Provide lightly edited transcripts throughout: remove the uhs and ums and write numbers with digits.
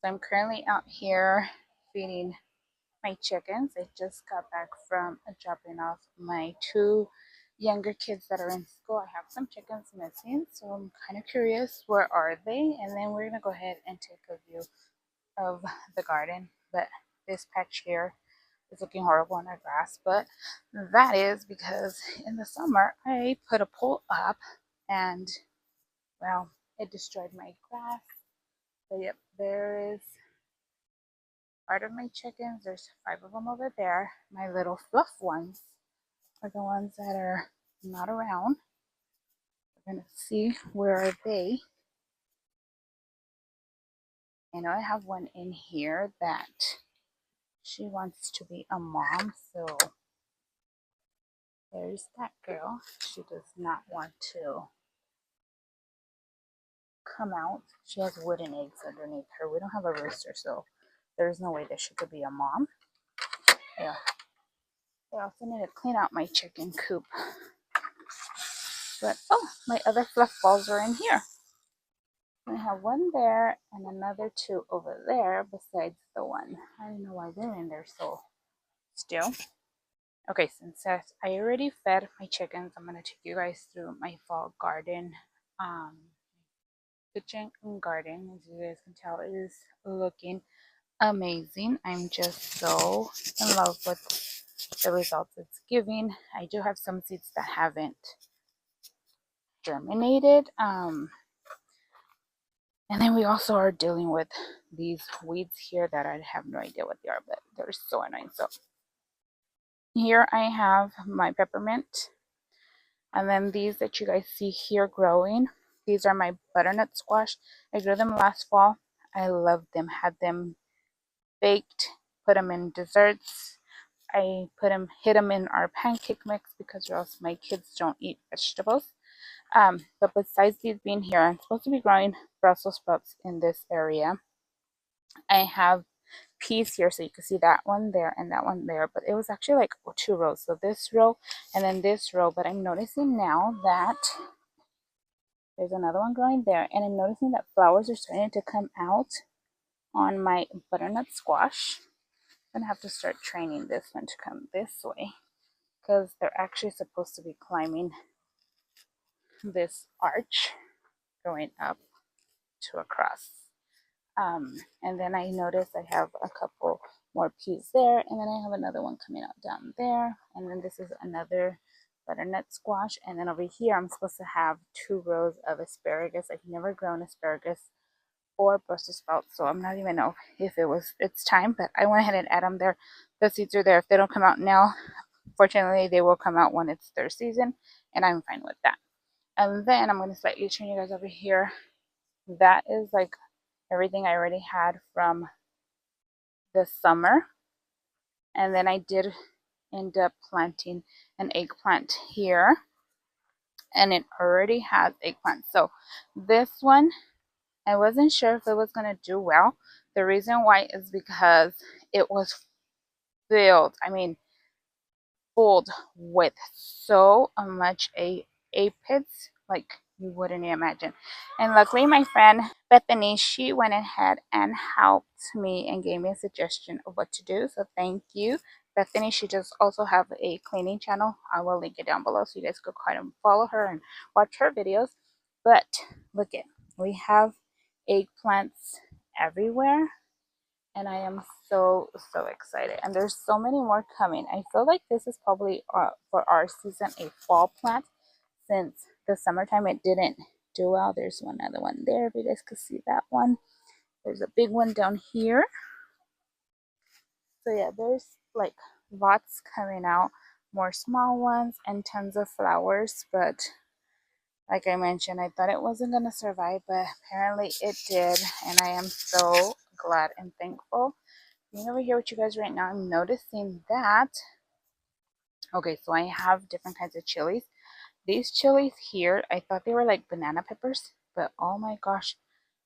So I'm currently out here feeding my chickens. I just got back from dropping off my two younger kids that are in school. I have some chickens missing, so I'm kind of curious where are they? And then we're gonna go ahead and take a view of the garden. But this patch here is looking horrible on our grass, but that is because in the summer I put a pole up and well, it destroyed my grass. So yep, there is part of my chickens. There's 5 of them over there. My little fluff ones are the ones that are not around. We're gonna see where are they. I know I have one in here that she wants to be a mom, so there's that girl. She does not want to come out. She has wooden eggs underneath her. We don't have a rooster, so there's no way that she could be a mom. Yeah. I also need to clean out my chicken coop. But oh, my other fluff balls are in here. I have one there and another two over there besides the one. I don't know why they're in there so still. Okay, since I already fed my chickens, I'm gonna take you guys through my fall garden, um, kitchen and garden. As you guys can tell, it is looking amazing. I'm just so in love with the results it's giving. I do have some seeds that haven't germinated. And then we also are dealing with these weeds here that I have no idea what they are, but they're so annoying. So here I have my peppermint. And then these that you guys see here growing, these are my butternut squash. I grew them last fall. I loved them, had them baked, put them in desserts. I hid them in our pancake mix because or else my kids don't eat vegetables. But besides these being here, I'm supposed to be growing Brussels sprouts in this area. I have peas here, so you can see that one there and that one there, but it was actually like 2 rows. So this row and then this row, but I'm noticing now that there's another one growing there, and I'm noticing that flowers are starting to come out on my butternut squash. I'm gonna have to start training this one to come this way because they're actually supposed to be climbing this arch going up to across. And then I noticed I have a couple more peas there, and then I have another one coming out down there, and then this is another butternut squash, and then over here I'm supposed to have 2 rows of asparagus. I've never grown asparagus or Brussels sprouts, so I'm not even know if it's time, but I went ahead and add them there. The seeds are there. If they don't come out now, fortunately they will come out when it's their season, and I'm fine with that. And then I'm going to slightly turn you guys over here. That is like everything I already had from the summer. And then I did end up planting an eggplant here, and it already has eggplant. So this one, I wasn't sure if it was going to do well. The reason why is because it was filled, filled with so much aphids, like you wouldn't imagine. And luckily my friend Bethany, she went ahead and helped me and gave me a suggestion of what to do. So thank you, Bethany. She does also have a cleaning channel. I will link it down below so you guys go kind of follow her and watch her videos. But look it, we have eggplants everywhere, and I am so excited. And there's so many more coming. I feel like this is probably for our season a fall plant, since the summertime it didn't do well. There's one other one there if you guys could see that one. There's a big one down here. So yeah, there's like lots coming out, more small ones and tons of flowers. But like I mentioned, I thought it wasn't going to survive, but apparently it did, and I am so glad and thankful. Being over here with you guys right now, I'm noticing that, okay, so I have different kinds of chilies. These chilies here, I thought they were like banana peppers, but oh my gosh,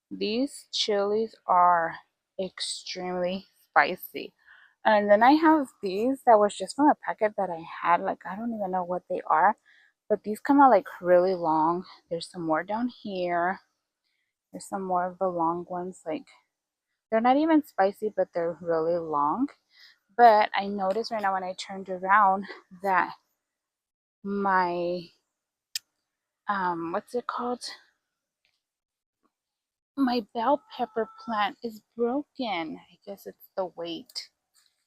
these chilies are extremely spicy. And then I have these that was just from a packet that I had, like I don't even know what they are, but these come out like really long. There's some more down here. There's some more of the long ones, like They're not even spicy, but they're really long. But I noticed right now when I turned around that my what's it called? My bell pepper plant is broken. I guess it's the weight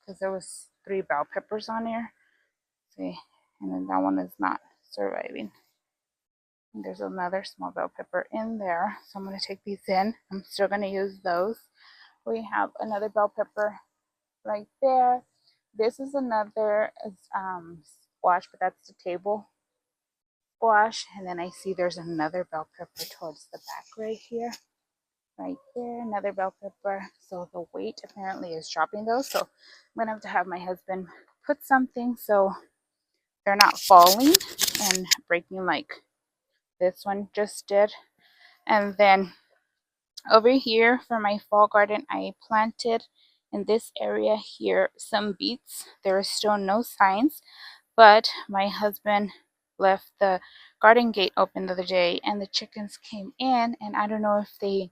because there was 3 bell peppers on here. See, and then that one is not surviving. And there's another small bell pepper in there, so I'm going to take these in. I'm still going to use those. We have another bell pepper right there. This is another squash, but that's the table squash. And then I see there's another bell pepper towards the back right here. Right there, another bell pepper. So the weight apparently is dropping those. So I'm going to have my husband put something so they're not falling and breaking like this one just did. And then over here for my fall garden, I planted in this area here some beets. There are still no signs, but my husband left the garden gate open the other day and the chickens came in, and I don't know if they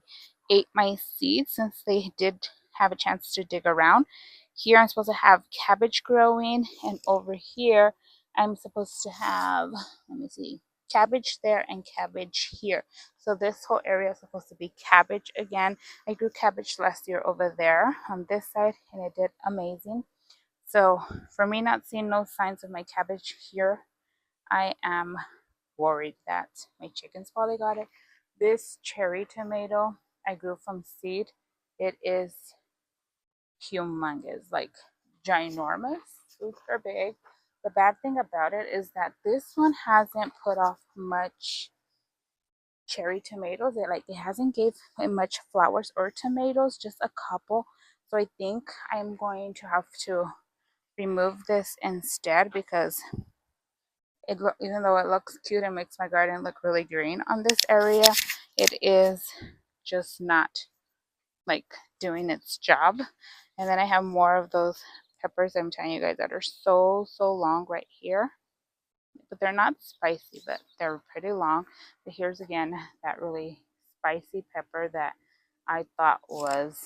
ate my seeds since they did have a chance to dig around. Here I'm supposed to have cabbage growing, and over here I'm supposed to have, let me see, cabbage there and cabbage here. So this whole area is supposed to be cabbage again. I grew cabbage last year over there on this side and it did amazing. So for me not seeing no signs of my cabbage here, I am worried that my chickens probably got it. This cherry tomato I grew from seed. It is humongous, like ginormous, super big. The bad thing about it is that this one hasn't put off much cherry tomatoes. It hasn't gave much flowers or tomatoes, just a couple. So I think I'm going to have to remove this instead because even though it looks cute and makes my garden look really green on this area, it is just not like doing its job. And then I have more of those peppers I'm telling you guys that are so long right here, but they're not spicy, but they're pretty long. But here's again that really spicy pepper that I thought was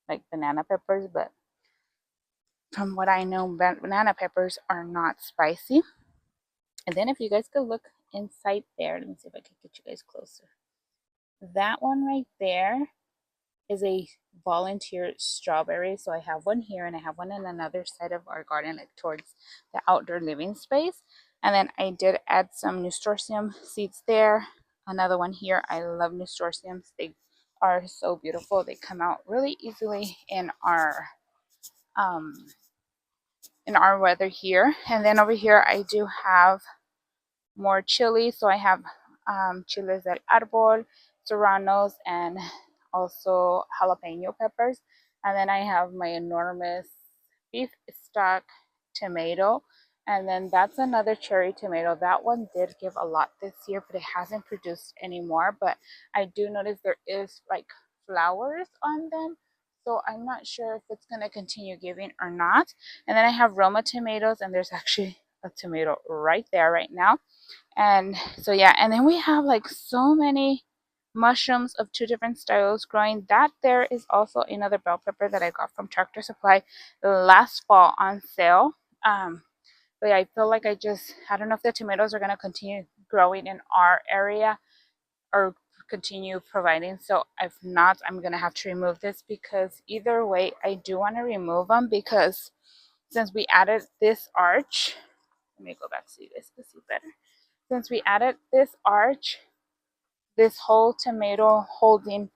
like banana peppers, but from what I know, banana peppers are not spicy. And then if you guys could look inside there, let me see if I can get you guys closer. That one right there is a volunteer strawberry. So I have one here and I have one on another side of our garden, like towards the outdoor living space. And then I did add some nasturtium seeds there. Another one here. I love nasturtiums. They are so beautiful. They come out really easily um in our weather here. And then over here I do have more chili. So I have chiles del árbol, serranos, and also jalapeno peppers. And then I have my enormous beef stock tomato. And then that's another cherry tomato. That one did give a lot this year, but it hasn't produced anymore. But I do notice there is like flowers on them. So I'm not sure if it's going to continue giving or not. And then I have Roma tomatoes, and there's actually a tomato right there right now. And so yeah, and then we have like so many mushrooms of 2 different styles growing. That there is also another bell pepper that I got from Tractor Supply last fall on sale. But yeah, I feel like I don't know if the tomatoes are going to continue growing in our area or continue providing. So if not, I'm going to have to remove this because either way, I do want to remove them because since we added this arch, let me go back so you guys can see better. Since we added this arch, this whole tomato holding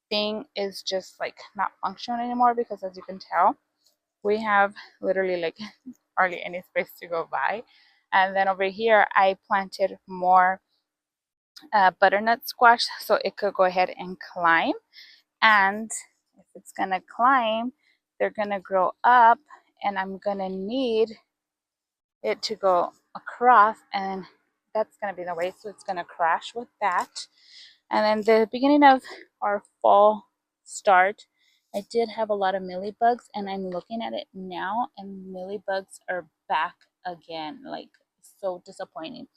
thing is just like not functional anymore because as you can tell, we have literally like hardly any space to go by. And then over here, I planted more butternut squash so it could go ahead and climb. And if it's gonna climb, they're gonna grow up and I'm gonna need it to go across, and that's gonna be the way, so it's gonna crash with that. And then the beginning of our fall start, I did have a lot of mealybugs, and I'm looking at it now, and mealybugs are back again, like so disappointing.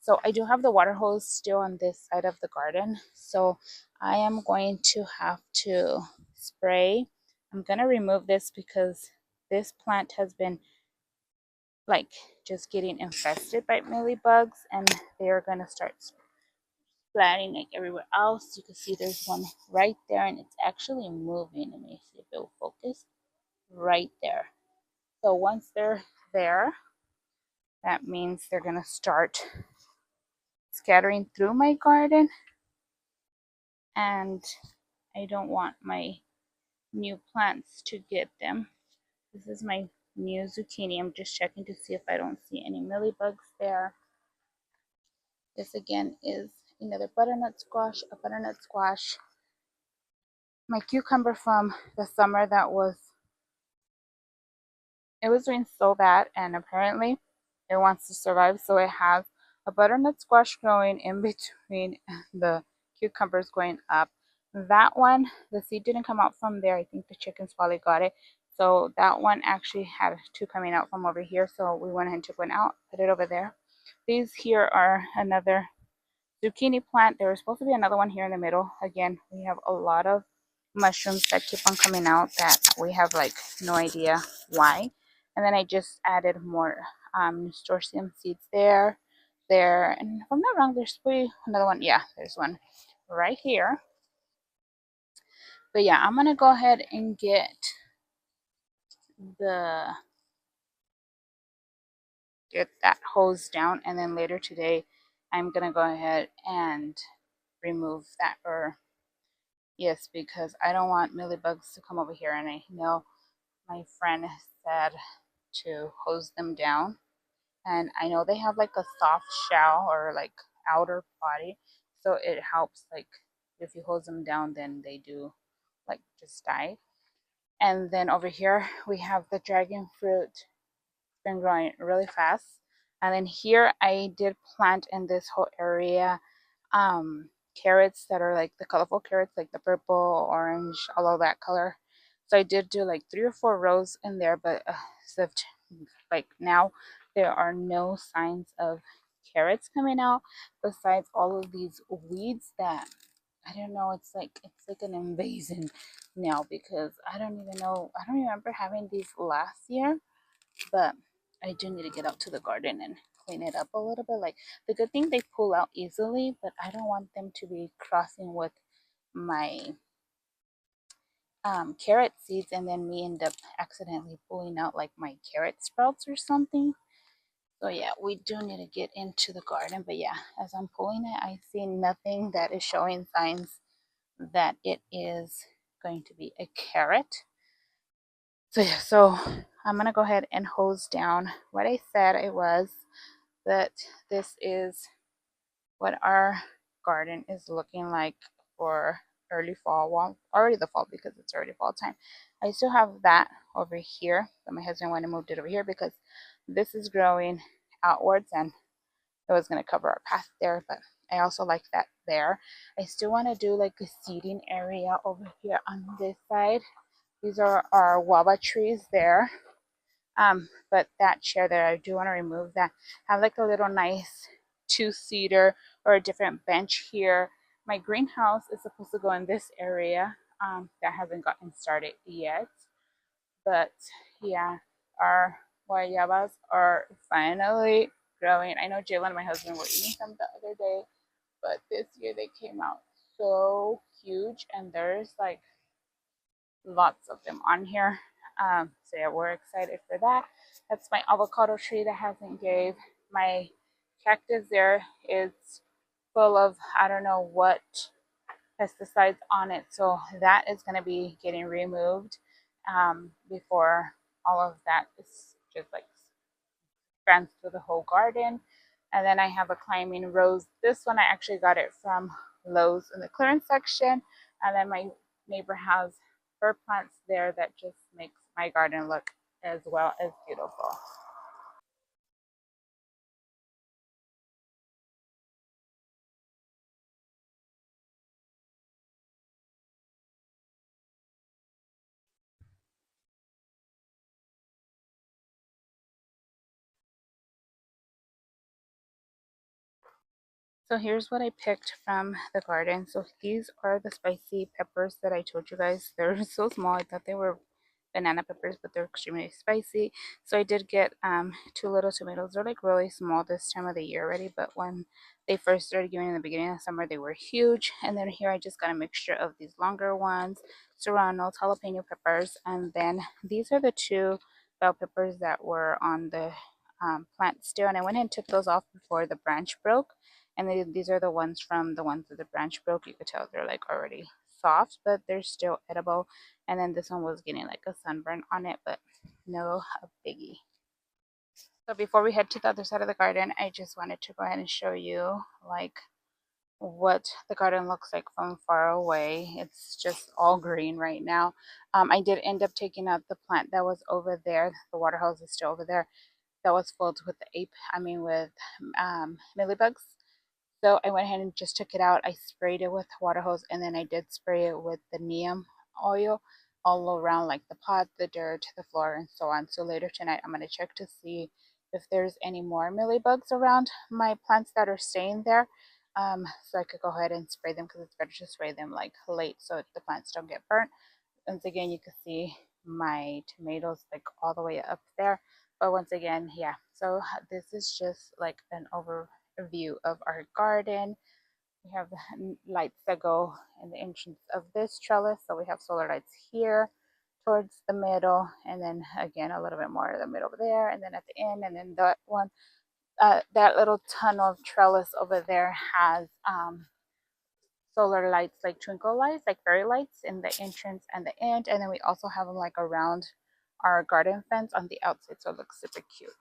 So I do have the water hose still on this side of the garden, so I am going to have to spray. I'm gonna remove this because this plant has been like just getting infested by mealybugs, and they're gonna start splatting like everywhere else. You can see there's one right there, and it's actually moving. Let me see if it will focus right there. So once they're there, that means they're gonna start scattering through my garden, and I don't want my new plants to get them. This is my new zucchini. I'm just checking to see if I don't see any mealybugs there. This again is another butternut squash, a butternut squash. My cucumber from the summer that it was doing so bad, and apparently it wants to survive, so it has a butternut squash growing in between the cucumbers going up. That one, the seed didn't come out from there. I think the chickens probably got it. So that one actually had two coming out from over here, so we went ahead and took one out, put it over there. These here are another zucchini plant. There was supposed to be another one here in the middle. Again, we have a lot of mushrooms that keep on coming out that we have like no idea why. And then I just added more nasturtium seeds there, and if I'm not wrong, there's probably another one. Yeah, there's one right here. But yeah, I'm gonna go ahead and get that hose down, and then later today I'm gonna go ahead and remove that, or yes, because I don't want mealybugs to come over here, and I know my friend said to hose them down, and I know they have like a soft shell or like outer body, so it helps, like if you hose them down then they do like just die. And then over here we have the dragon fruit, been growing really fast. And then here I did plant in this whole area carrots that are like the colorful carrots, like the purple, orange, all of that color. So I did do like 3 or 4 rows in there, but like now there are no signs of carrots coming out besides all of these weeds that I don't know, it's like an invasion now, because I don't even know, I don't remember having these last year, but I do need to get out to the garden and clean it up a little bit. Like, the good thing, they pull out easily, but I don't want them to be crossing with my carrot seeds, and then me end up accidentally pulling out like my carrot sprouts or something. So yeah, we do need to get into the garden. But yeah, as I'm pulling it, I see nothing that is showing signs that it is going to be a carrot. So yeah, so I'm gonna go ahead and hose down. What I said it was that this is what our garden is looking like for early fall. Well, already the fall, because it's already fall time. I still have that over here, but my husband went and moved it over here because this is growing outwards, and it was going to cover our path there, but I also like that there. I still want to do like a seating area over here on this side. These are our guava trees there. But that chair there, I do want to remove that. Have like a little nice 2-seater or a different bench here. My greenhouse is supposed to go in this area. That hasn't gotten started yet. But yeah, our guayabas are finally growing. I know Jalen and my husband were eating some the other day, but this year they came out so huge, and there's like lots of them on here. So yeah, we're excited for that. That's my avocado tree that hasn't gave. My cactus there is full of, I don't know what pesticides on it, so that is going to be getting removed before all of that is just like runs through the whole garden. And then I have a climbing rose. This one I actually got it from Lowe's in the clearance section. And then my neighbor has her plants there that just makes my garden look as well as beautiful. So here's what I picked from the garden. So these are the spicy peppers that I told you guys. They're so small. I thought they were banana peppers, but they're extremely spicy. So I did get 2 little tomatoes. They're like really small this time of the year already, but when they first started giving in the beginning of summer, they were huge. And then here I just got a mixture of these longer ones, serranos, jalapeno peppers, and then these are the 2 bell peppers that were on the plant still. And I went and took those off before the branch broke. And these are the ones from the ones that the branch broke. You could tell they're like already soft, but they're still edible. And then this one was getting like a sunburn on it, but no biggie. So before we head to the other side of the garden, I just wanted to go ahead and show you like what the garden looks like from far away. It's just all green right now. I did end up taking out the plant that was over there. The water hose is still over there. That was filled with with mealybugs. So I went ahead and just took it out. I sprayed it with water hose, and then I did spray it with the neem oil all around like the pot, the dirt, the floor, and so on. So later tonight I'm going to check to see if there's any more mealybugs around my plants that are staying there. So I could go ahead and spray them, because it's better to spray them like late so the plants don't get burnt. Once again, you can see my tomatoes like all the way up there. But once again, yeah, so this is just like an overview of our garden. We have lights that go in the entrance of this trellis. So we have solar lights here towards the middle, and then again a little bit more in the middle over there, and then at the end, and then that one, that little tunnel of trellis over there has solar lights, like twinkle lights, like fairy lights in the entrance and the end. And then we also have them like around our garden fence on the outside, so it looks super cute.